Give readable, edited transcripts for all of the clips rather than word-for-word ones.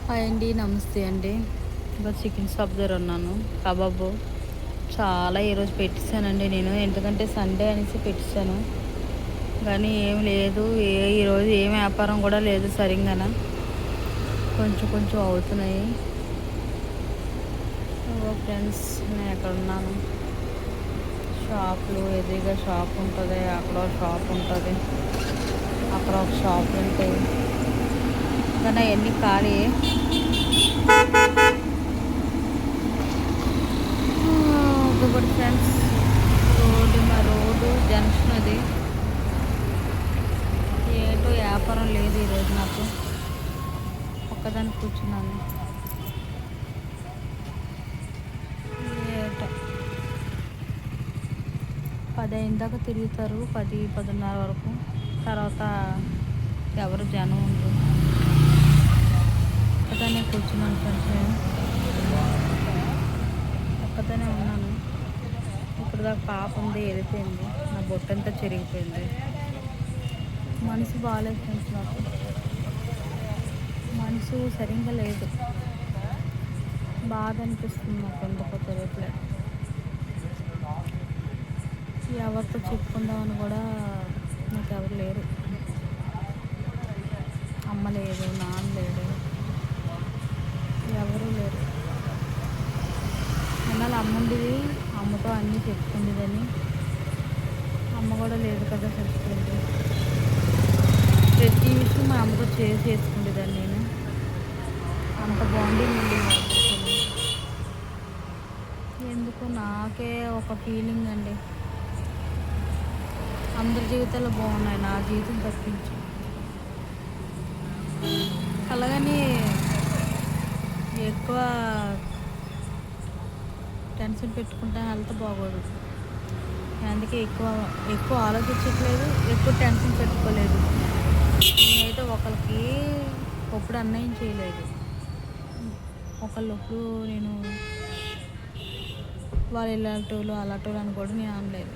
Hi అండి, నమస్తే అండి. ఇంకా చికెన్ షాప్ దగ్గర ఉన్నాను. కబాబు చాలా ఈరోజు పెట్టేశానండి నేను, ఎందుకంటే సండే అనేసి పెట్టేశాను. కానీ ఏం లేదు, ఈరోజు ఏం వ్యాపారం కూడా లేదు సరిగ్గాన. కొంచెం కొంచెం అవుతున్నాయి. ఫ్రెండ్స్, నేను ఎక్కడ ఉన్నాను, షాపులు ఎదురుగా షాప్ ఉంటుంది, అక్కడ ఒక షాప్ ఉంటుంది, అక్కడ ఒక షాప్ ఉంటాయి. కానీ అవన్నీ ఖాళీ. ఒకటి ఫ్రెండ్స్, మా రోడ్డు జంక్షన్ అది. ఏటో వ్యాపారం లేదు ఈరోజు నాకు. ఒక్కదాన్ని కూర్చున్నాను. ఏటో 10 అయిన దాకా తిరుగుతారు, 10-10:30 వరకు. తర్వాత ఎవరు జనం ఉండరు. ఒక్కదాన్నే కూర్చున్నాను ఫ్రెండ్స్. నేను ఒక్కదానే ఉన్నాను. ఇప్పుడు దాకా పాప ఉంది, వెళ్ళిపోయింది. నా బొట్టంతా చెరిగిపోయింది. మనసు బాగాలేదు ఫ్రెండ్స్, నాకు మనసు సరిగ్గా లేదు. బాధ అనిపిస్తుంది నాకు, ఎందుకో తెలియట్లేదు. ఎవరితో చెప్పుకుందామని కూడా నాకు ఎవరు లేరు. అమ్మ లేదు, నాన్న లేడు, ఎవరూ లేరు. ఎన్నాళ్ళు అమ్మ ఉండేది, అమ్మతో అన్నీ చెప్పుకుండేదని. అమ్మ కూడా లేదు కదా, చచ్చిపోయింది. ప్రతి విషయం మా అమ్మతో చేసుకునేదాన్ని నేను. అంత బాండింగ్ ఉండేది. ఎందుకు నాకే ఒక ఫీలింగ్ అండి, అందరి జీవితాలు బాగున్నాయి, నా జీవితం తప్పించి. అలాగని ఎక్కువ టెన్షన్ పెట్టుకుంటే హెల్త్ బాగోదు. అందుకే ఎక్కువ ఎక్కువ ఆలోచించట్లేదు, ఎక్కువ టెన్షన్ పెట్టుకోలేదు. నేనైతే ఒకరికి ఎప్పుడు అన్యాయం చేయలేదు. ఒకళ్ళప్పుడు నేను వాళ్ళు ఇలాంటోళ్ళు అలాంటోళ్ళు అని కూడా నేను అనలేదు.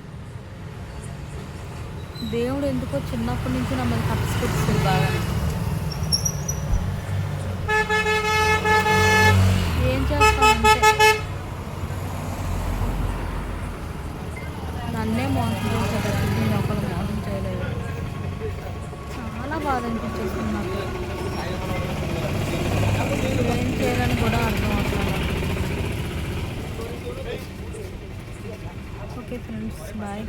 దేవుడు ఎందుకో చిన్నప్పటి నుంచి నా మీద కప్స్ పెట్టేది బాగా. ఏం చేస్తానంటే నన్నే మోసం చేశారు కదా, నేను ఒకళ్ళు మోసం చేయలేదు. చాలా బాధ అనిపించేస్తుంది నాకు. ఏం చేయాలని కూడా అర్థం అవుతుంది. Okay friends, bye.